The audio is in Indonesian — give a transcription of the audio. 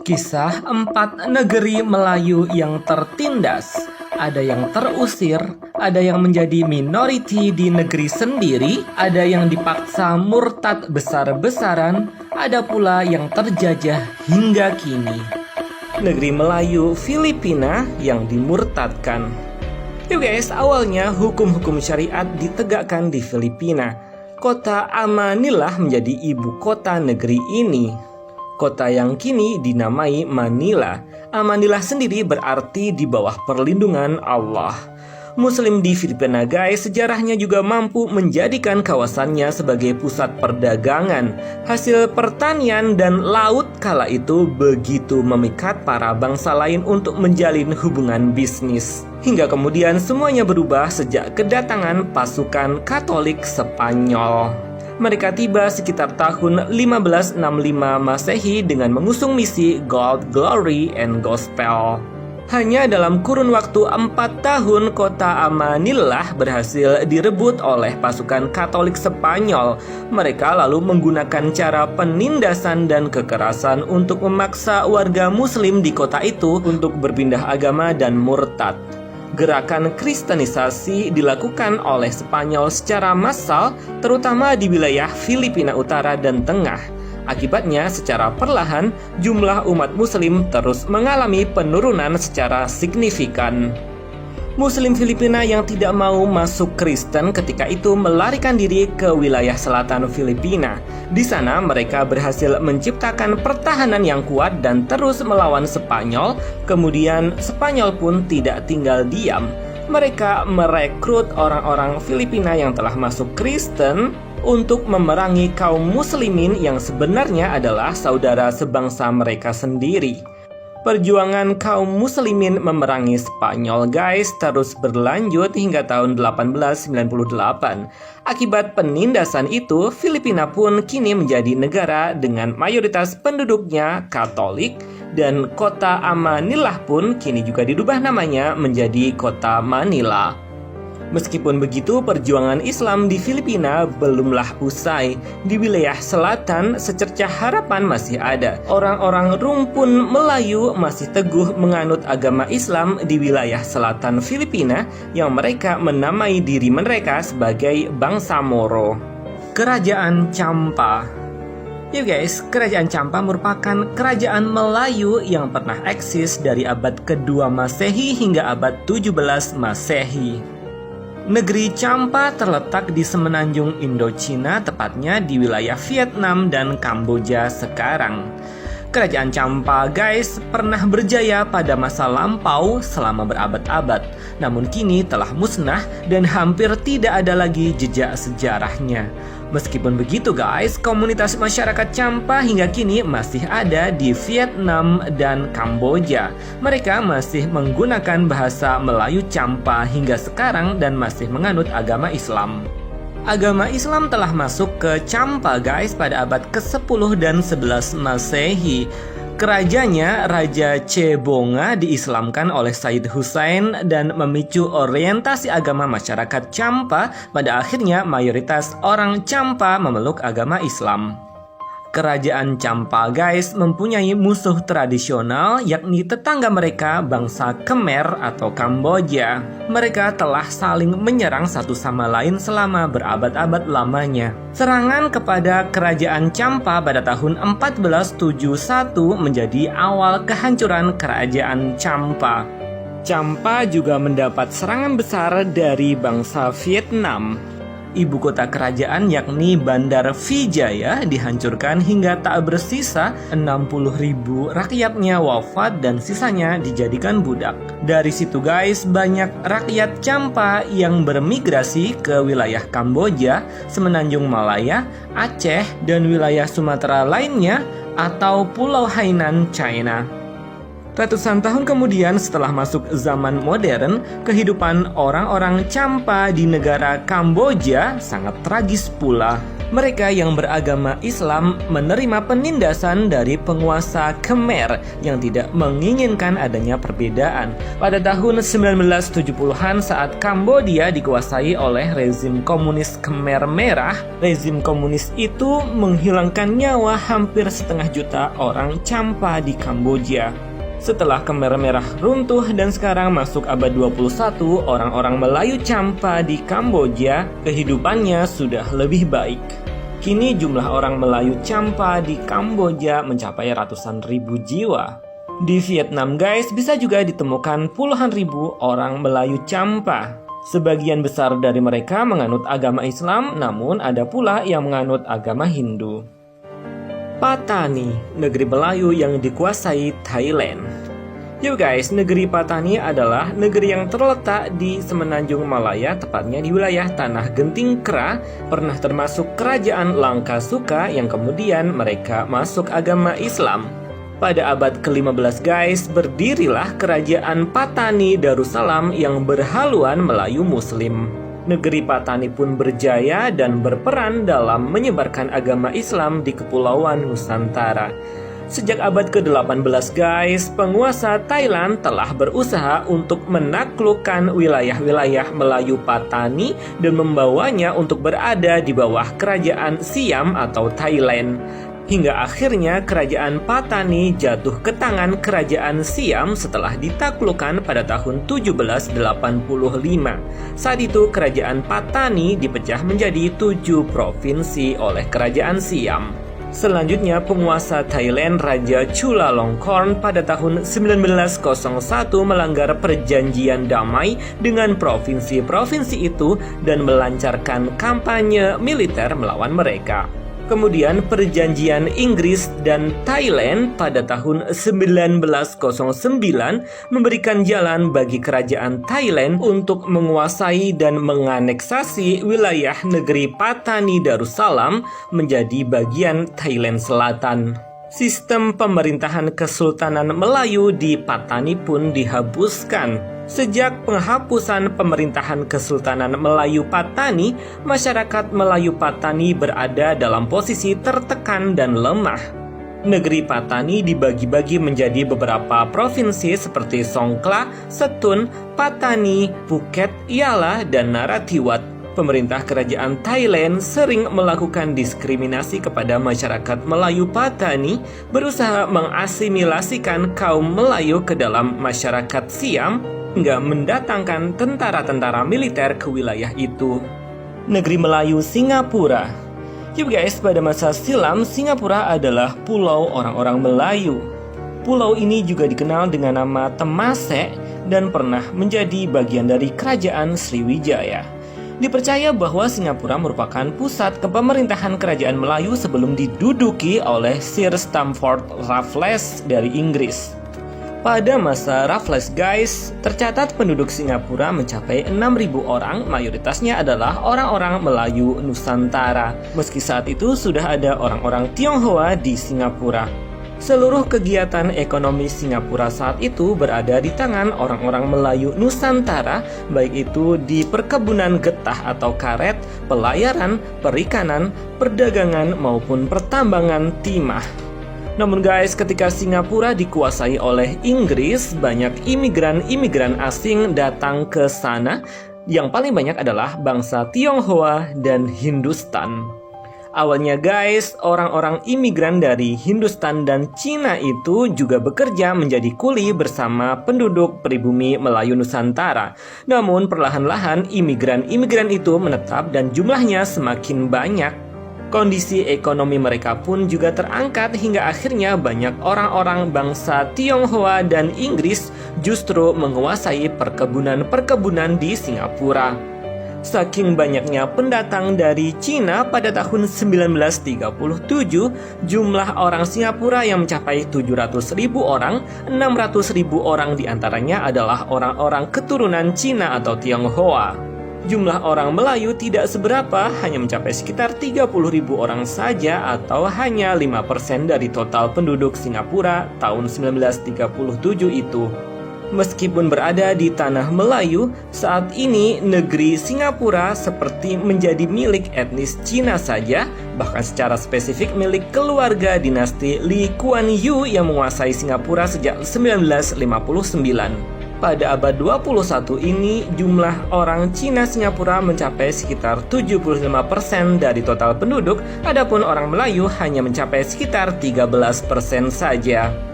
Kisah 4 negeri Melayu yang tertindas. Ada yang terusir, ada yang menjadi minoriti di negeri sendiri, ada yang dipaksa murtad besar-besaran, ada pula yang terjajah hingga kini. Negeri Melayu Filipina yang dimurtadkan. Yuk guys, awalnya hukum-hukum syariat ditegakkan di Filipina. Kota Amanila menjadi ibu kota negeri ini. Kota yang kini dinamai Manila. Amanila sendiri berarti di bawah perlindungan Allah. Muslim di Filipina guys, sejarahnya juga mampu menjadikan kawasannya sebagai pusat perdagangan. Hasil pertanian dan laut kala itu begitu memikat para bangsa lain untuk menjalin hubungan bisnis. Hingga kemudian semuanya berubah sejak kedatangan pasukan Katolik Spanyol. Mereka tiba sekitar tahun 1565 Masehi dengan mengusung misi Gold, Glory, and Gospel. Hanya dalam kurun waktu 4 tahun, kota Amanila berhasil direbut oleh pasukan Katolik Spanyol. Mereka lalu menggunakan cara penindasan dan kekerasan untuk memaksa warga Muslim di kota itu untuk berpindah agama dan murtad. Gerakan kristenisasi dilakukan oleh Spanyol secara massal, terutama di wilayah Filipina Utara dan Tengah. Akibatnya, secara perlahan, jumlah umat Muslim terus mengalami penurunan secara signifikan. Muslim Filipina yang tidak mau masuk Kristen ketika itu melarikan diri ke wilayah selatan Filipina. Di sana mereka berhasil menciptakan pertahanan yang kuat dan terus melawan Spanyol. Kemudian Spanyol pun tidak tinggal diam. Mereka merekrut orang-orang Filipina yang telah masuk Kristen untuk memerangi kaum muslimin yang sebenarnya adalah saudara sebangsa mereka sendiri. Perjuangan kaum muslimin memerangi Spanyol guys terus berlanjut hingga tahun 1898. Akibat penindasan itu, Filipina pun kini menjadi negara dengan mayoritas penduduknya Katolik, dan kota Amanila pun kini juga dirubah namanya menjadi kota Manila. Meskipun begitu, perjuangan Islam di Filipina belumlah usai. Di wilayah selatan, secercah harapan masih ada. Orang-orang rumpun Melayu masih teguh menganut agama Islam di wilayah selatan Filipina yang mereka menamai diri mereka sebagai bangsa Moro. Kerajaan Champa. Ya guys, Kerajaan Champa merupakan kerajaan Melayu yang pernah eksis dari abad kedua Masehi hingga abad 17 Masehi. Negeri Champa terletak di semenanjung Indochina, tepatnya di wilayah Vietnam dan Kamboja sekarang. Kerajaan Champa guys pernah berjaya pada masa lampau selama berabad-abad, namun kini telah musnah dan hampir tidak ada lagi jejak sejarahnya. Meskipun begitu guys, komunitas masyarakat Champa hingga kini masih ada di Vietnam dan Kamboja. Mereka masih menggunakan bahasa Melayu Champa hingga sekarang dan masih menganut agama Islam. Agama Islam telah masuk ke Champa guys pada abad ke-10 dan 11 Masehi. Kerajanya Raja Cebonga diislamkan oleh Said Hussein dan memicu orientasi agama masyarakat Champa. Pada akhirnya mayoritas orang Champa memeluk agama Islam. Kerajaan Champa guys mempunyai musuh tradisional, yakni tetangga mereka bangsa Khmer atau Kamboja. Mereka telah saling menyerang satu sama lain selama berabad-abad lamanya. Serangan kepada Kerajaan Champa pada tahun 1471 menjadi awal kehancuran Kerajaan Champa. Champa juga mendapat serangan besar dari bangsa Vietnam. Ibu kota kerajaan yakni Bandar Vijaya dihancurkan hingga tak bersisa. 60.000 rakyatnya wafat dan sisanya dijadikan budak. Dari situ guys, banyak rakyat Champa yang bermigrasi ke wilayah Kamboja, Semenanjung Malaya, Aceh, dan wilayah Sumatera lainnya atau Pulau Hainan, China. Ratusan tahun kemudian setelah masuk zaman modern, kehidupan orang-orang Champa di negara Kamboja sangat tragis pula. Mereka yang beragama Islam menerima penindasan dari penguasa Khmer yang tidak menginginkan adanya perbedaan. Pada tahun 1970-an saat Kambodia dikuasai oleh rezim komunis Khmer Merah, rezim komunis itu menghilangkan nyawa hampir 500.000 orang Champa di Kamboja. Setelah Khmer Merah runtuh dan sekarang masuk abad 21, orang-orang Melayu Champa di Kamboja kehidupannya sudah lebih baik. Kini jumlah orang Melayu Champa di Kamboja mencapai ratusan ribu jiwa. Di Vietnam guys, bisa juga ditemukan puluhan ribu orang Melayu Champa. Sebagian besar dari mereka menganut agama Islam, namun ada pula yang menganut agama Hindu. Patani, negeri Melayu yang dikuasai Thailand. Yuk guys, negeri Patani adalah negeri yang terletak di Semenanjung Malaya, tepatnya di wilayah Tanah Genting Kra, pernah termasuk kerajaan Langkasuka yang kemudian mereka masuk agama Islam. Pada abad ke-15 guys, berdirilah kerajaan Patani Darussalam yang berhaluan Melayu Muslim. Negeri Patani pun berjaya dan berperan dalam menyebarkan agama Islam di Kepulauan Nusantara. Sejak abad ke-18 guys, penguasa Thailand telah berusaha untuk menaklukkan wilayah-wilayah Melayu Patani dan membawanya untuk berada di bawah kerajaan Siam atau Thailand. Hingga akhirnya kerajaan Patani jatuh ke tangan kerajaan Siam setelah ditaklukkan pada tahun 1785. Saat itu kerajaan Patani dipecah menjadi 7 provinsi oleh kerajaan Siam. Selanjutnya penguasa Thailand Raja Chulalongkorn pada tahun 1901 melanggar perjanjian damai dengan provinsi-provinsi itu dan melancarkan kampanye militer melawan mereka. Kemudian perjanjian Inggris dan Thailand pada tahun 1909 memberikan jalan bagi kerajaan Thailand untuk menguasai dan menganeksasi wilayah negeri Patani Darussalam menjadi bagian Thailand Selatan. Sistem pemerintahan Kesultanan Melayu di Patani pun dihapuskan. Sejak penghapusan pemerintahan Kesultanan Melayu Patani, masyarakat Melayu Patani berada dalam posisi tertekan dan lemah. Negeri Patani dibagi-bagi menjadi beberapa provinsi seperti Songkhla, Setun, Patani, Phuket, Yala, dan Narathiwat. Pemerintah kerajaan Thailand sering melakukan diskriminasi kepada masyarakat Melayu Patani, berusaha mengasimilasikan kaum Melayu ke dalam masyarakat Siam, hingga mendatangkan tentara-tentara militer ke wilayah itu. Negeri Melayu Singapura. Yuk guys, pada masa silam Singapura adalah pulau orang-orang Melayu. Pulau ini juga dikenal dengan nama Temasek dan pernah menjadi bagian dari kerajaan Sriwijaya. Dipercaya bahwa Singapura merupakan pusat kepemerintahan kerajaan Melayu sebelum diduduki oleh Sir Stamford Raffles dari Inggris. Pada masa Raffles guys, tercatat penduduk Singapura mencapai 6.000 orang, mayoritasnya adalah orang-orang Melayu Nusantara. Meski saat itu sudah ada orang-orang Tionghoa di Singapura. Seluruh kegiatan ekonomi Singapura saat itu berada di tangan orang-orang Melayu Nusantara, baik itu di perkebunan getah atau karet, pelayaran, perikanan, perdagangan, maupun pertambangan timah. Namun guys, ketika Singapura dikuasai oleh Inggris, banyak imigran-imigran asing datang ke sana. Yang paling banyak adalah bangsa Tionghoa dan Hindustan. Awalnya guys, orang-orang imigran dari Hindustan dan Cina itu juga bekerja menjadi kuli bersama penduduk pribumi Melayu Nusantara. Namun perlahan-lahan imigran-imigran itu menetap dan jumlahnya semakin banyak. Kondisi ekonomi mereka pun juga terangkat hingga akhirnya banyak orang-orang bangsa Tionghoa dan Inggris justru menguasai perkebunan-perkebunan di Singapura. Saking banyaknya pendatang dari Cina pada tahun 1937, jumlah orang Singapura yang mencapai 700.000 orang, 600.000 orang diantaranya adalah orang-orang keturunan Cina atau Tionghoa. Jumlah orang Melayu tidak seberapa, hanya mencapai sekitar 30.000 orang saja atau hanya 5% dari total penduduk Singapura tahun 1937 itu. Meskipun berada di tanah Melayu, saat ini negeri Singapura seperti menjadi milik etnis Cina saja, bahkan secara spesifik milik keluarga dinasti Lee Kuan Yew yang menguasai Singapura sejak 1959. Pada abad 21 ini, jumlah orang Cina Singapura mencapai sekitar 75% dari total penduduk, adapun orang Melayu hanya mencapai sekitar 13% saja.